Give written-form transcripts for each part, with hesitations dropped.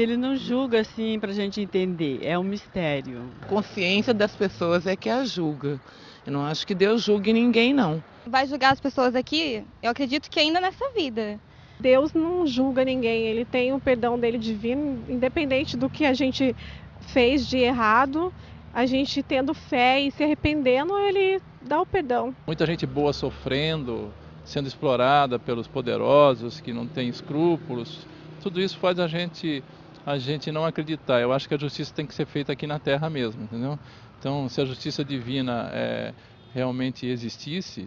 ele não julga assim pra gente entender, é um mistério. A consciência das pessoas é que a julga. Eu não acho que Deus julgue ninguém, não. Vai julgar as pessoas aqui? Eu acredito que ainda nessa vida. Deus não julga ninguém, ele tem o perdão dele divino, independente do que a gente fez de errado, a gente tendo fé e se arrependendo, ele dá o perdão. Muita gente boa sofrendo, sendo explorada pelos poderosos que não têm escrúpulos, tudo isso faz a gente não acreditar. Eu acho que a justiça tem que ser feita aqui na terra mesmo, entendeu? Então, se a justiça divina realmente existisse,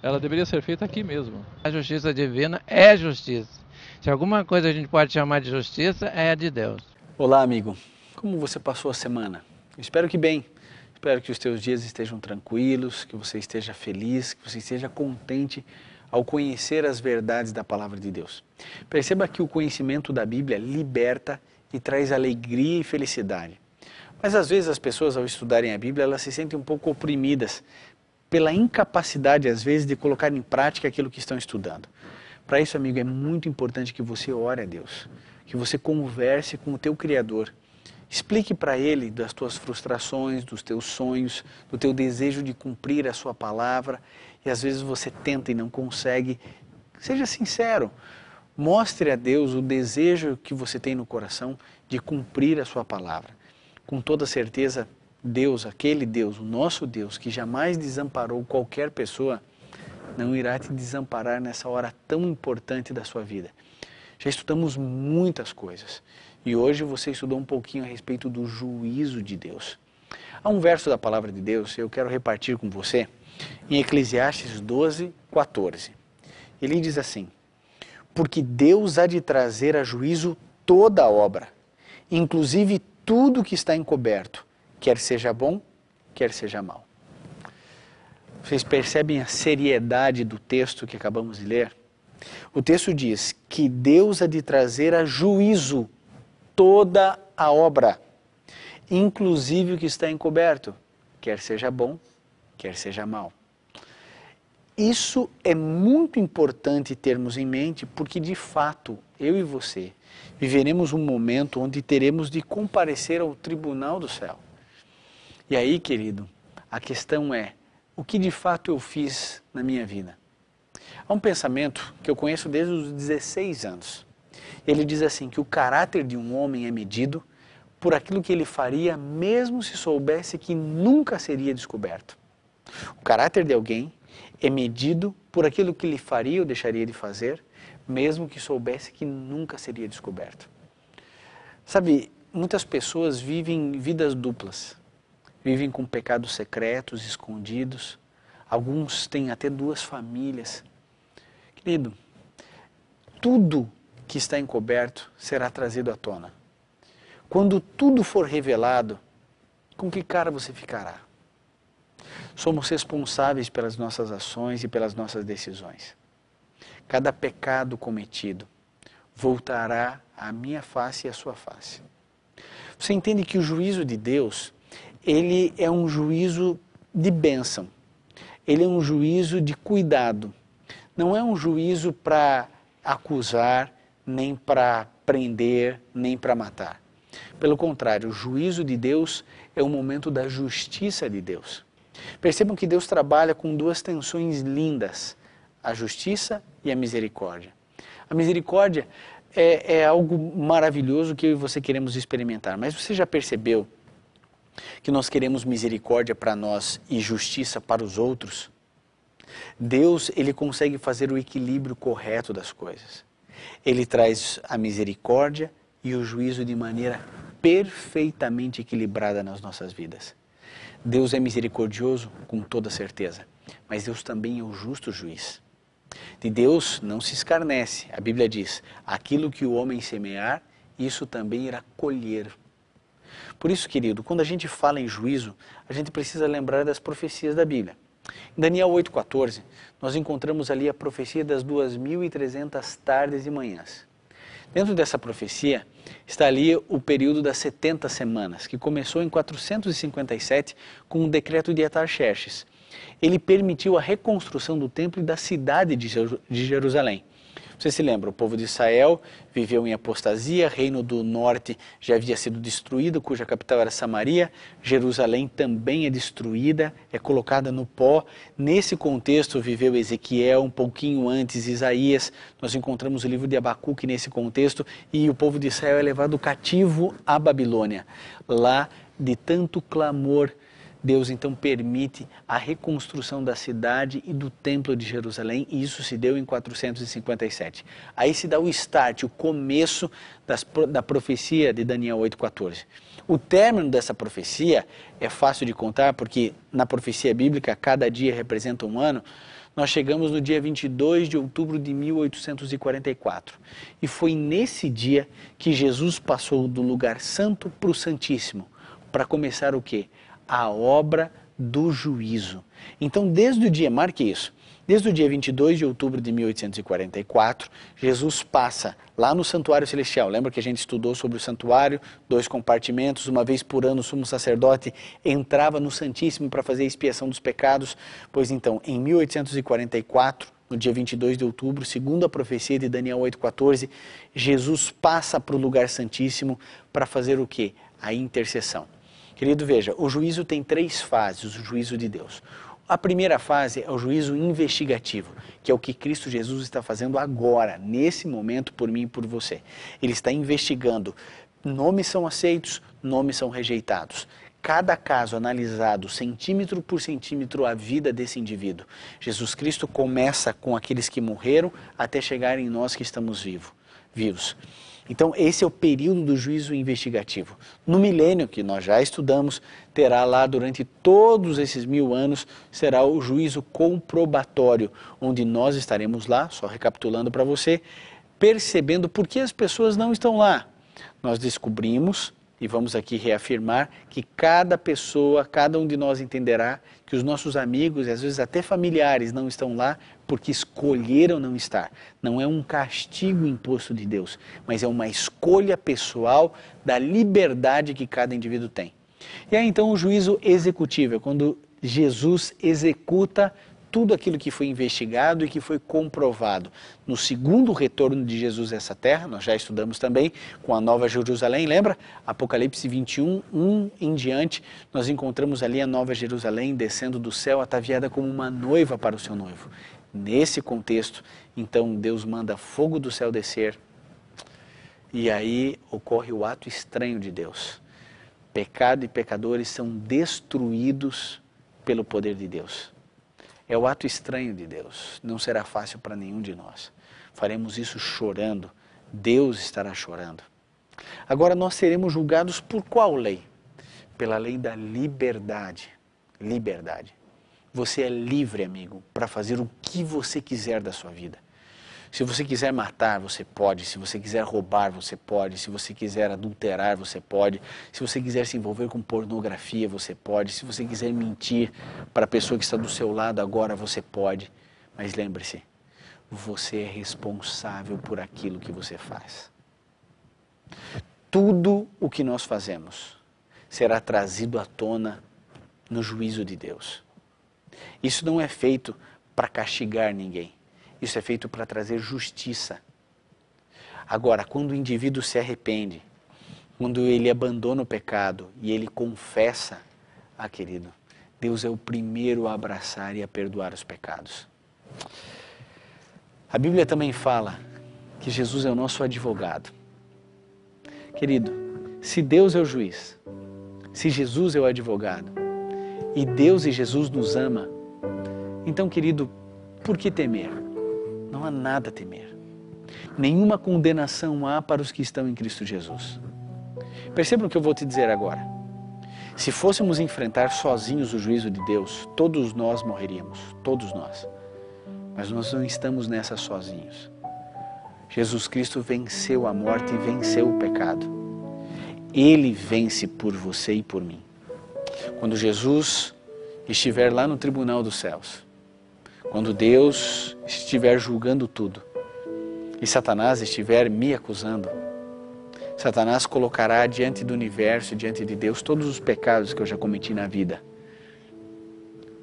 ela deveria ser feita aqui mesmo. A justiça divina é justiça. Se alguma coisa a gente pode chamar de justiça, é a de Deus. Olá, amigo. Como você passou a semana? Espero que bem. Espero que os teus dias estejam tranquilos, que você esteja feliz, que você esteja contente ao conhecer as verdades da Palavra de Deus. Perceba que o conhecimento da Bíblia liberta e traz alegria e felicidade. Mas às vezes as pessoas, ao estudarem a Bíblia, elas se sentem um pouco oprimidas pela incapacidade, às vezes, de colocar em prática aquilo que estão estudando. Para isso, amigo, é muito importante que você ore a Deus, que você converse com o teu Criador. Explique para Ele das tuas frustrações, dos teus sonhos, do teu desejo de cumprir a sua palavra, e às vezes você tenta e não consegue. Seja sincero, mostre a Deus o desejo que você tem no coração de cumprir a sua palavra. Com toda certeza, Deus, aquele Deus, o nosso Deus, que jamais desamparou qualquer pessoa, não irá te desamparar nessa hora tão importante da sua vida. Já estudamos muitas coisas e hoje você estudou um pouquinho a respeito do juízo de Deus. Há um verso da palavra de Deus, eu quero repartir com você, em Eclesiastes 12:14. Ele diz assim: porque Deus há de trazer a juízo toda a obra, inclusive tudo que está encoberto, quer seja bom, quer seja mal. Vocês percebem a seriedade do texto que acabamos de ler? O texto diz que Deus há de trazer a juízo toda a obra, inclusive o que está encoberto, quer seja bom, quer seja mal. Isso é muito importante termos em mente, porque de fato, eu e você, viveremos um momento onde teremos de comparecer ao tribunal do céu. E aí, querido, a questão é, o que de fato eu fiz na minha vida? Há um pensamento que eu conheço desde os 16 anos. Ele diz assim, que o caráter de um homem é medido por aquilo que ele faria, mesmo se soubesse que nunca seria descoberto. O caráter de alguém é medido por aquilo que ele faria ou deixaria de fazer, mesmo que soubesse que nunca seria descoberto. Sabe, muitas pessoas vivem vidas duplas. Vivem com pecados secretos, escondidos. Alguns têm até 2 famílias. Querido, tudo que está encoberto será trazido à tona. Quando tudo for revelado, com que cara você ficará? Somos responsáveis pelas nossas ações e pelas nossas decisões. Cada pecado cometido voltará à minha face e à sua face. Você entende que o juízo de Deus, ele é um juízo de bênção. Ele é um juízo de cuidado. Não é um juízo para acusar, nem para prender, nem para matar. Pelo contrário, o juízo de Deus é o momento da justiça de Deus. Percebam que Deus trabalha com 2 tensões lindas, a justiça e a misericórdia. A misericórdia é algo maravilhoso que eu e você queremos experimentar, mas você já percebeu que nós queremos misericórdia para nós e justiça para os outros? Deus, ele consegue fazer o equilíbrio correto das coisas. Ele traz a misericórdia e o juízo de maneira perfeitamente equilibrada nas nossas vidas. Deus é misericordioso com toda certeza, mas Deus também é o justo juiz. De Deus não se escarnece. A Bíblia diz, aquilo que o homem semear, isso também irá colher. Por isso, querido, quando a gente fala em juízo, a gente precisa lembrar das profecias da Bíblia. Em Daniel 8,14, nós encontramos ali a profecia das 2.300 tardes e manhãs. Dentro dessa profecia está ali o período das 70 semanas, que começou em 457 com o decreto de Artaxerxes. Ele permitiu a reconstrução do templo e da cidade de Jerusalém. Você se lembra, o povo de Israel viveu em apostasia, Reino do Norte já havia sido destruído, cuja capital era Samaria, Jerusalém também é destruída, é colocada no pó. Nesse contexto viveu Ezequiel, um pouquinho antes Isaías, nós encontramos o livro de Abacuque nesse contexto, e o povo de Israel é levado cativo à Babilônia. Lá, de tanto clamor, Deus então permite a reconstrução da cidade e do templo de Jerusalém, e isso se deu em 457. Aí se dá o start, o começo da profecia de Daniel 8,14. O término dessa profecia é fácil de contar, porque na profecia bíblica cada dia representa um ano. Nós chegamos no dia 22 de outubro de 1844. E foi nesse dia que Jesus passou do lugar santo para o Santíssimo, para começar o quê? A obra do juízo. Então, desde o dia, marque isso, desde o dia 22 de outubro de 1844, Jesus passa lá no Santuário Celestial. Lembra que a gente estudou sobre o santuário, 2 compartimentos, uma vez por ano o sumo sacerdote entrava no Santíssimo para fazer a expiação dos pecados. Pois então, em 1844, no dia 22 de outubro, segundo a profecia de Daniel 8,14, Jesus passa para o lugar santíssimo para fazer o quê? A intercessão. Querido, veja, o juízo tem 3 fases, o juízo de Deus. A primeira fase é o juízo investigativo, que é o que Cristo Jesus está fazendo agora, nesse momento, por mim e por você. Ele está investigando, nomes são aceitos, nomes são rejeitados. Cada caso analisado, centímetro por centímetro, a vida desse indivíduo. Jesus Cristo começa com aqueles que morreram até chegar em nós que estamos vivos. Então, esse é o período do juízo investigativo. No milênio, que nós já estudamos, terá lá durante todos esses 1000 anos, será o juízo comprobatório, onde nós estaremos lá, só recapitulando para você, percebendo por que as pessoas não estão lá. Nós descobrimos, e vamos aqui reafirmar, que cada pessoa, cada um de nós entenderá que os nossos amigos, e às vezes até familiares, não estão lá porque escolheram não estar. Não é um castigo imposto de Deus, mas é uma escolha pessoal da liberdade que cada indivíduo tem. E aí então o juízo executivo é quando Jesus executa tudo aquilo que foi investigado e que foi comprovado. No segundo retorno de Jesus a essa terra, nós já estudamos também com a Nova Jerusalém, lembra? Apocalipse 21, 1 em diante, nós encontramos ali a Nova Jerusalém descendo do céu, ataviada como uma noiva para o seu noivo. Nesse contexto, então Deus manda fogo do céu descer, e aí ocorre o ato estranho de Deus. Pecado e pecadores são destruídos pelo poder de Deus. É o ato estranho de Deus, não será fácil para nenhum de nós. Faremos isso chorando, Deus estará chorando. Agora nós seremos julgados por qual lei? Pela lei da liberdade. Liberdade. Você é livre, amigo, para fazer o que você quiser da sua vida. Se você quiser matar, você pode. Se você quiser roubar, você pode. Se você quiser adulterar, você pode. Se você quiser se envolver com pornografia, você pode. Se você quiser mentir para a pessoa que está do seu lado agora, você pode. Mas lembre-se, você é responsável por aquilo que você faz. Tudo o que nós fazemos será trazido à tona no juízo de Deus. Isso não é feito para castigar ninguém. Isso é feito para trazer justiça. Agora, quando o indivíduo se arrepende, quando ele abandona o pecado e ele confessa, querido, Deus é o primeiro a abraçar e a perdoar os pecados. A Bíblia também fala que Jesus é o nosso advogado. Querido, se Deus é o juiz, se Jesus é o advogado, e Deus e Jesus nos ama, então, querido, por que temer? Não há nada a temer. Nenhuma condenação há para os que estão em Cristo Jesus. Percebam o que eu vou te dizer agora. Se fôssemos enfrentar sozinhos o juízo de Deus, todos nós morreríamos, todos nós. Mas nós não estamos nessa sozinhos. Jesus Cristo venceu a morte e venceu o pecado. Ele vence por você e por mim. Quando Jesus estiver lá no tribunal dos céus, quando Deus estiver julgando tudo e Satanás estiver me acusando, Satanás colocará diante do universo, diante de Deus, todos os pecados que eu já cometi na vida.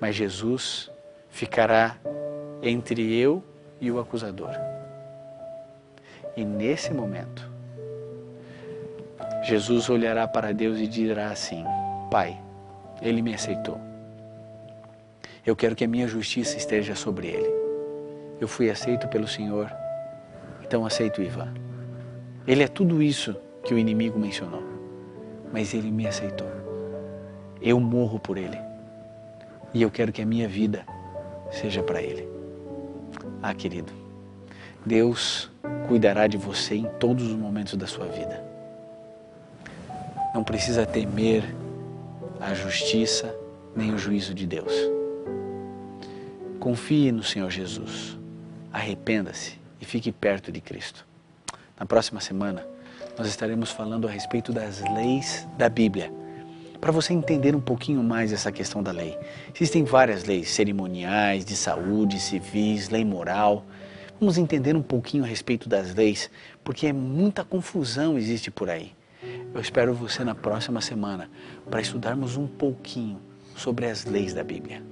Mas Jesus ficará entre eu e o acusador. E nesse momento, Jesus olhará para Deus e dirá assim: Pai, Ele me aceitou. Eu quero que a minha justiça esteja sobre Ele. Eu fui aceito pelo Senhor, então aceito Ivan. Ele é tudo isso que o inimigo mencionou, mas Ele me aceitou. Eu morro por Ele. E eu quero que a minha vida seja para Ele. Ah, querido, Deus cuidará de você em todos os momentos da sua vida. Não precisa temer a justiça nem o juízo de Deus. Confie no Senhor Jesus. Arrependa-se e fique perto de Cristo. Na próxima semana, nós estaremos falando a respeito das leis da Bíblia, para você entender um pouquinho mais essa questão da lei. Existem várias leis cerimoniais, de saúde, civis, lei moral. Vamos entender um pouquinho a respeito das leis, porque muita confusão existe por aí. Eu espero você na próxima semana para estudarmos um pouquinho sobre as leis da Bíblia.